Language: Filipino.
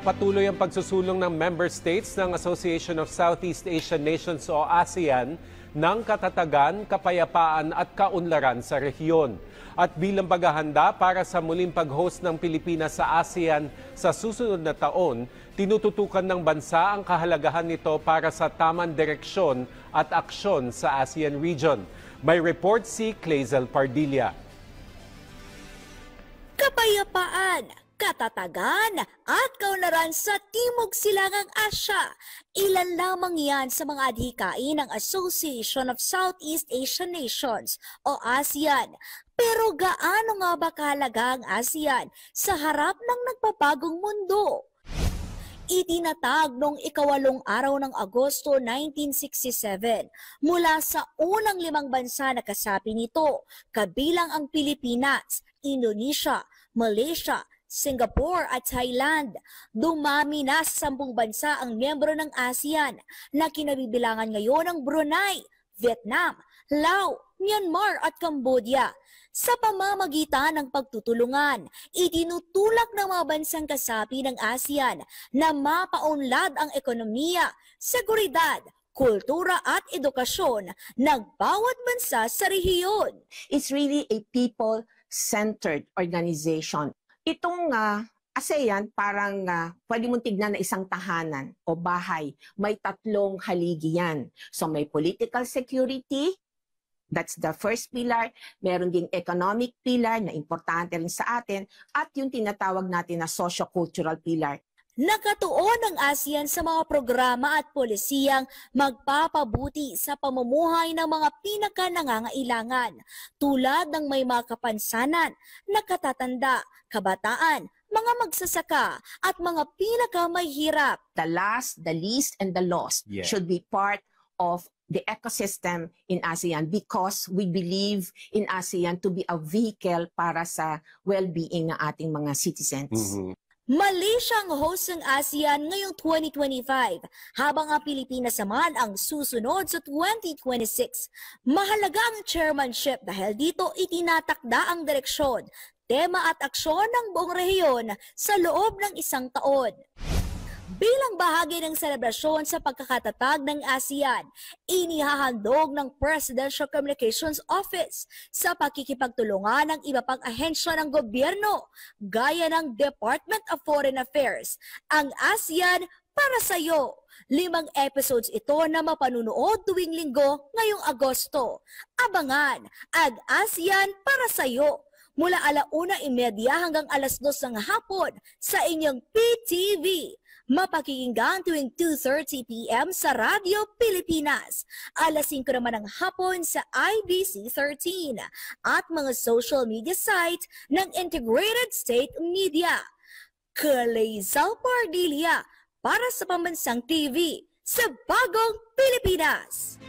Patuloy ang pagsusulong ng member states ng Association of Southeast Asian Nations o ASEAN ng katatagan, kapayapaan at kaunlaran sa rehiyon. At bilang paghahanda para sa muling pag-host ng Pilipinas sa ASEAN sa susunod na taon, tinututukan ng bansa ang kahalagahan nito para sa tamang direksyon at aksyon sa ASEAN region. May report si Clazel Pardilla. Kapayapaan, katatagan at kaunlaran sa Timog Silangang Asya. Ilan lamang yan sa mga adhikain ng Association of Southeast Asian Nations o ASEAN. Pero gaano nga ba kahalaga ang ASEAN sa harap ng nagbabagong mundo? Itinatag noong ika-8 araw ng Agosto 1967 mula sa unang 5 bansa na kasapi nito, kabilang ang Pilipinas, Indonesia, Malaysia, Singapore at Thailand. Dumami na sa 10 bansa ang miyembro ng ASEAN na kinabibilangan ngayon ng Brunei, Vietnam, Laos, Myanmar at Cambodia. Sa pamamagitan ng pagtutulungan, itinutulak ng mga bansang kasapi ng ASEAN na mapaunlad ang ekonomiya, seguridad, kultura at edukasyon ng bawat bansa sa rehiyon. It's really a people-centered organization. Itong ASEAN parang pwede mong tignan na isang tahanan o bahay. May 3 haligi yan. So may political security, that's the first pillar. Meron ding economic pillar na importante rin sa atin at yung tinatawag natin na socio-cultural pillar. Nakatuon ang ASEAN sa mga programa at polisiyang magpapabuti sa pamumuhay ng mga pinaka-nangangailangan tulad ng may mga kapansanan, nakatatanda, kabataan, mga magsasaka at mga pinaka-mahirap. The last, the least, and the lost should be part of the ecosystem in ASEAN because we believe in ASEAN to be a vehicle para sa well-being ng ating mga citizens. Malaysia ang host ng ASEAN ngayong 2025, habang ang Pilipinas naman ang susunod sa 2026. Mahalaga ang chairmanship dahil dito itinatakda ang direksyon, tema at aksyon ng buong rehiyon sa loob ng 1 taon. Bilang bahagi ng selebrasyon sa pagkakatatag ng ASEAN, inihahandog ng Presidential Communications Office sa pakikipagtulungan ng iba pang ahensya ng gobyerno, gaya ng Department of Foreign Affairs, ang ASEAN para sa iyo. 5 episodes ito na mapanunood tuwing linggo ngayong Agosto. Abangan ang ASEAN para sa iyo mula 1:30 hanggang 2:00 ng hapon sa inyong PTV. Mapakikinggan tuwing 2:30 p.m. sa Radyo Pilipinas, 5:00 naman ng hapon sa IBC 13 at mga social media site ng Integrated State Media. Clazel Pardilla para sa Pambansang TV sa Bagong Pilipinas.